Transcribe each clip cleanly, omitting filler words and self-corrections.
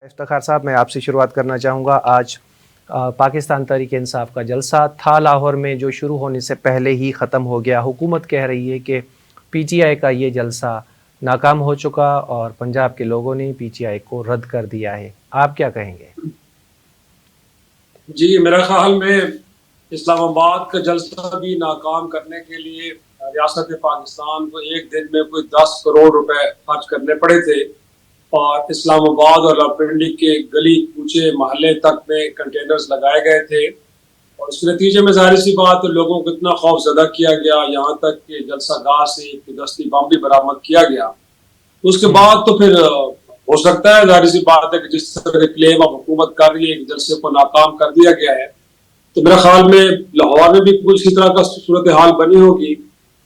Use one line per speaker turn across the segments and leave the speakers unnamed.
افتخار صاحب، میں آپ سے شروعات کرنا چاہوں گا. آج پاکستان تحریک انصاف کا جلسہ تھا لاہور میں، جو شروع ہونے سے پہلے ہی ختم ہو گیا. حکومت کہہ رہی ہے کہ پی ٹی آئی کا یہ جلسہ ناکام ہو چکا اور پنجاب کے لوگوں نے پی ٹی آئی کو رد کر دیا ہے. آپ کیا کہیں گے؟
جی، میرا خیال میں اسلام آباد کا جلسہ بھی ناکام کرنے کے لیے ریاست پاکستان کو ایک دن میں کوئی 10 کروڑ روپے خرچ کرنے پڑے تھے، اور اسلام آباد اور راولپنڈی کے گلی کوچے محلے تک میں کنٹینرز لگائے گئے تھے، اور اس کے نتیجے میں ظاہر سی بات لوگوں کو اتنا خوف زدہ کیا گیا، یہاں تک کہ جلسہ گاہ سے ایک دستی بم بھی برآمد کیا گیا. اس کے بعد تو پھر ہو سکتا ہے، ظاہر سی بات ہے کہ جس طرح کے کلیم اب حکومت کر رہی ہے کہ جلسے کو ناکام کر دیا گیا ہے، تو میرے خیال میں لاہور میں بھی کچھ اسی طرح کا صورتحال بنی ہوگی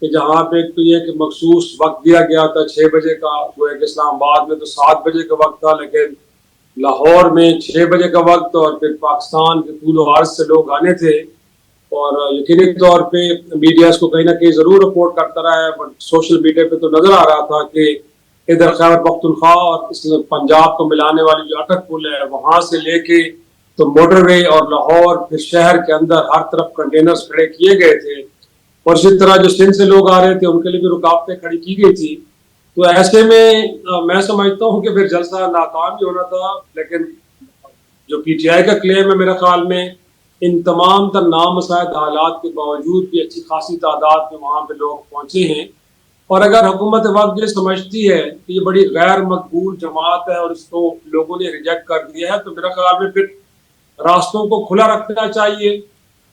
کہ جہاں پہ تو یہ کہ مخصوص وقت دیا گیا تھا 6 بجے کا، وہ ہے کہ اسلام آباد میں تو 7 بجے کا وقت تھا، لیکن لاہور میں 6 بجے کا وقت، اور پھر پاکستان کے طول و عرض سے لوگ آنے تھے. اور یقینی طور پہ میڈیا اس کو کہیں نہ کہیں ضرور رپورٹ کرتا رہا ہے، بٹ سوشل میڈیا پہ تو نظر آ رہا تھا کہ ادھر خیبر پختونخوا اور پنجاب کو ملانے والی جو اٹک پل ہے، وہاں سے لے کے تو موٹر وے اور لاہور پھر شہر کے اندر ہر طرف کنٹینرز کھڑے کیے گئے تھے، اور اسی طرح جو سندھ سے لوگ آ رہے تھے ان کے لیے بھی رکاوٹیں کھڑی کی گئی تھی. تو ایسے میں سمجھتا ہوں کہ پھر جلسہ ناکام ہی ہونا تھا. لیکن جو پی ٹی آئی کا کلیم ہے، میرے خیال میں ان تمام تر نامساعد حالات کے باوجود بھی اچھی خاصی تعداد میں وہاں پہ لوگ پہنچے ہیں. اور اگر حکومت وقت یہ سمجھتی ہے کہ یہ بڑی غیر مقبول جماعت ہے اور اس کو لوگوں نے ریجیکٹ کر دیا ہے، تو میرے خیال میں پھر راستوں کو کھلا رکھنا چاہیے،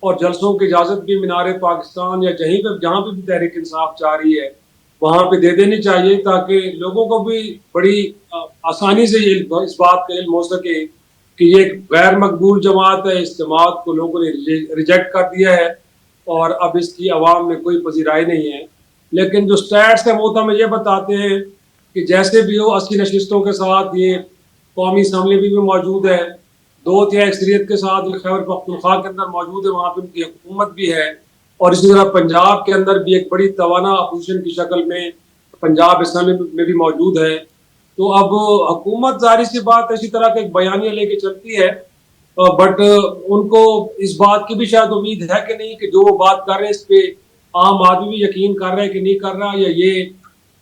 اور جلسوں کی اجازت بھی مینار پاکستان یا جہاں پہ بھی تحریک انصاف چاہ رہی ہے وہاں پہ دے دینی چاہیے، تاکہ لوگوں کو بھی بڑی آسانی سے اس بات کا علم ہو سکے کہ یہ ایک غیر مقبول جماعت ہے، اس جماعت کو لوگوں نے ریجیکٹ کر دیا ہے اور اب اس کی عوام میں کوئی پذیرائی نہیں ہے. لیکن جو سٹیٹس ہیں وہ تو ہمیں یہ بتاتے ہیں کہ جیسے بھی ہو 80 نشستوں کے ساتھ یہ قومی اسمبلی بھی موجود ہے، 2/3 اکثریت کے ساتھ یہ خیبر پختونخوا کے اندر موجود ہے، وہاں پہ ان کی حکومت بھی ہے، اور اسی طرح پنجاب کے اندر بھی ایک بڑی توانا اپوزیشن کی شکل میں پنجاب اسمبلی میں بھی موجود ہے. تو اب حکومت ظاہر سی بات اسی طرح کا ایک بیانیہ لے کے چلتی ہے، بٹ ان کو اس بات کی بھی شاید امید ہے کہ نہیں کہ جو وہ بات کر رہے ہیں اس پہ عام آدمی بھی یقین کر رہا ہے کہ نہیں کر رہا، یا یہ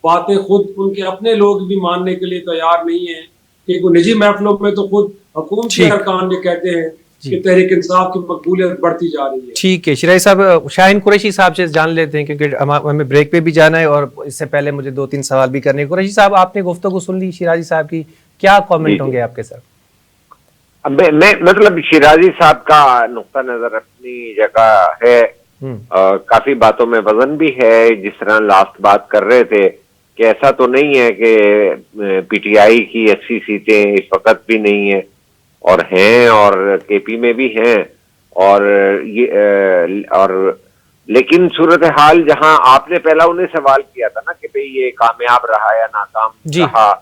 باتیں خود ان کے اپنے لوگ بھی ماننے کے لیے تیار نہیں ہیں. کہ نجی محفلوں میں تو خود حکومت کے ارکان یہ کہتے ہیں کہ تحریک انصاف کی مقبولیت بڑھتی جا رہی ہے.
ٹھیک ہے شرائع صاحب، شاہین قریشی صاحب سے جان لیتے ہیں کیونکہ ہمیں بریک پہ بھی جانا ہے، اور اس سے پہلے مجھے 2-3 سوال بھی کرنے. قریشی صاحب، آپ نے گفتگو سن لی شیرازی صاحب کی، کیا کامنٹ ہوں گے آپ کے سر؟
میں مطلب شیرازی صاحب کا نقطہ نظر اپنی جگہ ہے، کافی باتوں میں وزن بھی ہے. جس طرح لاسٹ بات کر رہے تھے کہ ایسا تو نہیں ہے کہ پی ٹی آئی کی 80 سیٹیں اس وقت بھی نہیں ہیں، اور ہیں، اور کے پی میں بھی ہیں، اور لیکن صورتحال جہاں آپ نے پہلا انہیں سوال کیا تھا نا کہ بھئی یہ کامیاب رہا یا ناکام رہا،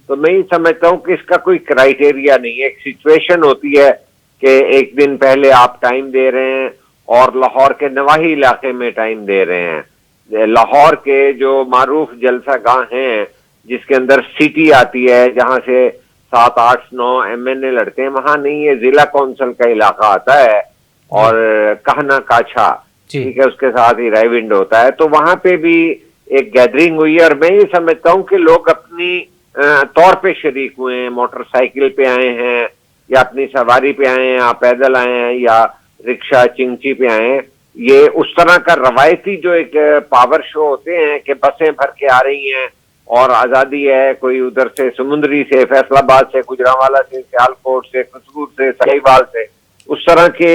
تو میں یہ سمجھتا ہوں کہ اس کا کوئی کرائیٹیریا نہیں ہے. ایک سچویشن ہوتی ہے کہ ایک دن پہلے آپ ٹائم دے رہے ہیں اور لاہور کے نواحی علاقے میں ٹائم دے رہے ہیں. لاہور کے جو معروف جلسہ گاہ ہیں جس کے اندر سٹی آتی ہے، جہاں سے 7, 8, 9 MNA لڑتے ہیں، وہاں نہیں ہے، ضلع کونسل کا علاقہ آتا ہے، اور کہنا کاچھا، ٹھیک ہے، اس کے ساتھ ہی رائیونڈ ہوتا ہے. تو وہاں پہ بھی ایک گیدرنگ ہوئی ہے، اور میں یہ سمجھتا ہوں کہ لوگ اپنی طور پہ شریک ہوئے ہیں، موٹر سائیکل پہ آئے ہیں، یا اپنی سواری پہ آئے ہیں، یا پیدل آئے ہیں، یا رکشہ چنگچی پہ آئے ہیں. یہ اس طرح کا روایتی جو ایک پاور شو ہوتے ہیں کہ بسیں بھر کے آ رہی ہیں اور آزادی ہے، کوئی ادھر سے سمندری سے، فیصل آباد سے، گجرانوالہ سے، سیالکوٹ سے، قصور سے، سہیوال سے، اس طرح کے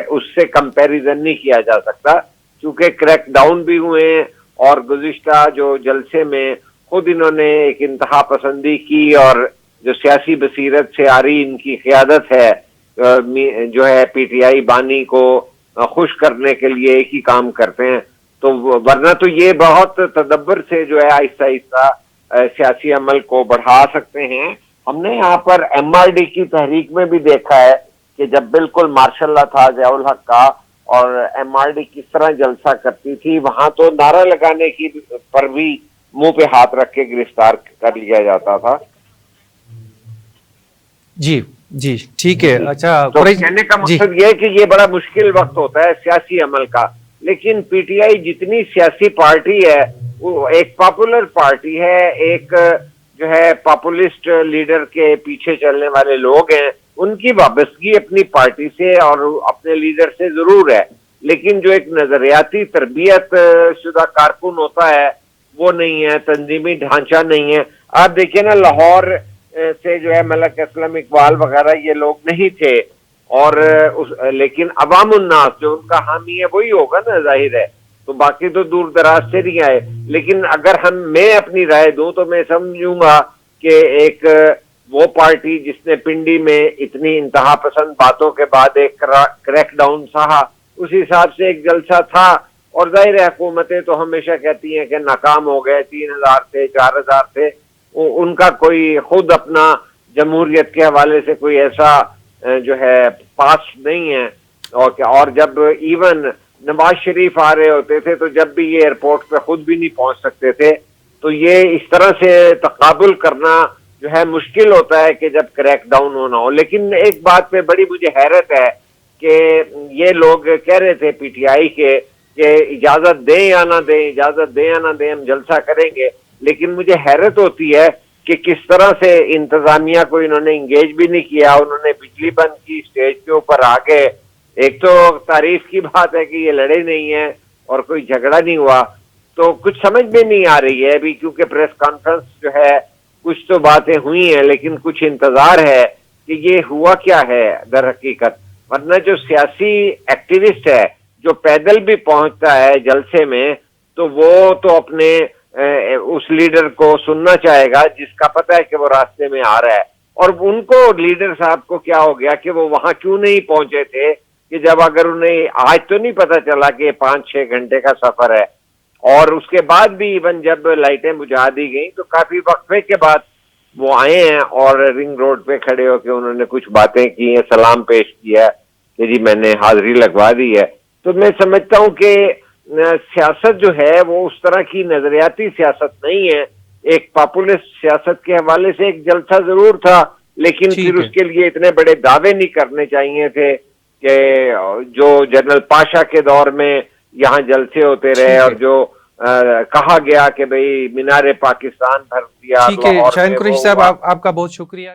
اس سے کمپیریزن نہیں کیا جا سکتا، چونکہ کریک ڈاؤن بھی ہوئے ہیں، اور گزشتہ جو جلسے میں خود انہوں نے ایک انتہا پسندی کی، اور جو سیاسی بصیرت سے آ رہی ان کی قیادت ہے، جو ہے پی ٹی آئی بانی کو خوش کرنے کے لیے ایک ہی کام کرتے ہیں. تو ورنہ تو یہ بہت تدبر سے جو ہے آہستہ آہستہ سیاسی عمل کو بڑھا سکتے ہیں. ہم نے یہاں پر ایم آر ڈی کی تحریک میں بھی دیکھا ہے کہ جب بالکل مارشاء اللہ تھا ضیاء الحق کا، اور ایم آر ڈی کس طرح جلسہ کرتی تھی، وہاں تو نعرہ لگانے کی پر بھی منہ پہ ہاتھ رکھ کے گرفتار کر لیا جاتا تھا.
جی جی ٹھیک ہے. اچھا
تو کہنے کا مقصد یہ ہے کہ یہ بڑا مشکل وقت ہوتا ہے سیاسی عمل کا، لیکن پی ٹی آئی جتنی سیاسی پارٹی ہے وہ ایک پاپولر پارٹی ہے، ایک جو ہے پاپولسٹ لیڈر کے پیچھے چلنے والے لوگ ہیں، ان کی وابستگی اپنی پارٹی سے اور اپنے لیڈر سے ضرور ہے، لیکن جو ایک نظریاتی تربیت شدہ کارکن ہوتا ہے وہ نہیں ہے، تنظیمی ڈھانچہ نہیں ہے. آپ دیکھیں نا لاہور سے جو ہے ملک اسلم اقبال وغیرہ یہ لوگ نہیں تھے، اور لیکن عوام الناس جو ان کا حامی ہے وہی ہوگا نا، ظاہر ہے. تو باقی تو دور دراز سے نہیں آئے. لیکن اگر میں اپنی رائے دوں تو میں سمجھوں گا کہ ایک وہ پارٹی جس نے پنڈی میں اتنی انتہا پسند باتوں کے بعد ایک کریک ڈاؤن سہا، اس حساب سے ایک جلسہ تھا. اور ظاہر حکومتیں تو ہمیشہ کہتی ہیں کہ ناکام ہو گئے، 3000 تھے 4000 تھے، ان کا کوئی خود اپنا جمہوریت کے حوالے سے کوئی ایسا جو ہے پاس نہیں ہے. اور جب ایون نواز شریف آ رہے ہوتے تھے تو جب بھی یہ ایئرپورٹ پہ خود بھی نہیں پہنچ سکتے تھے، تو یہ اس طرح سے تقابل کرنا جو ہے مشکل ہوتا ہے کہ جب کریک ڈاؤن ہونا ہو. لیکن ایک بات پہ بڑی مجھے حیرت ہے کہ یہ لوگ کہہ رہے تھے پی ٹی آئی کے کہ اجازت دیں یا نہ دیں، اجازت دیں یا نہ دیں، ہم جلسہ کریں گے. لیکن مجھے حیرت ہوتی ہے کہ کس طرح سے انتظامیہ کو انہوں نے انگیج بھی نہیں کیا. انہوں نے بجلی بند کی، اسٹیج کے اوپر آ کے، ایک تو تعریف کی بات ہے کہ یہ لڑے نہیں ہیں اور کوئی جھگڑا نہیں ہوا، تو کچھ سمجھ میں نہیں آ رہی ہے ابھی، کیونکہ پریس کانفرنس جو ہے کچھ تو باتیں ہوئی ہیں لیکن کچھ انتظار ہے کہ یہ ہوا کیا ہے در حقیقت. ورنہ جو سیاسی ایکٹیوسٹ ہے جو پیدل بھی پہنچتا ہے جلسے میں تو وہ تو اپنے اس لیڈر کو سننا چاہے گا جس کا پتہ ہے کہ وہ راستے میں آ رہا ہے. اور ان کو لیڈر صاحب کو کیا ہو گیا کہ وہ وہاں کیوں نہیں پہنچے تھے، کہ جب اگر انہیں آج تو نہیں پتا چلا کہ 5-6 گھنٹے کا سفر ہے، اور اس کے بعد بھی ایون جب لائٹیں بجھا دی گئیں تو کافی وقفے کے بعد وہ آئے ہیں اور رنگ روڈ پہ کھڑے ہو کے انہوں نے کچھ باتیں کی ہیں، سلام پیش کیا کہ جی میں نے حاضری لگوا دی ہے. تو میں سمجھتا ہوں کہ سیاست جو ہے وہ اس طرح کی نظریاتی سیاست نہیں ہے. ایک پاپولسٹ سیاست کے حوالے سے ایک جلسہ ضرور تھا، لیکن پھر اس کے لیے اتنے بڑے دعوے نہیں کرنے چاہیے تھے کہ جو جنرل پاشا کے دور میں یہاں جلسے ہوتے رہے اور جو کہا گیا کہ بھئی مینار پاکستان بھر دیا.
ٹھیک ہے شاہین قریشی صاحب، آپ کا بہت شکریہ.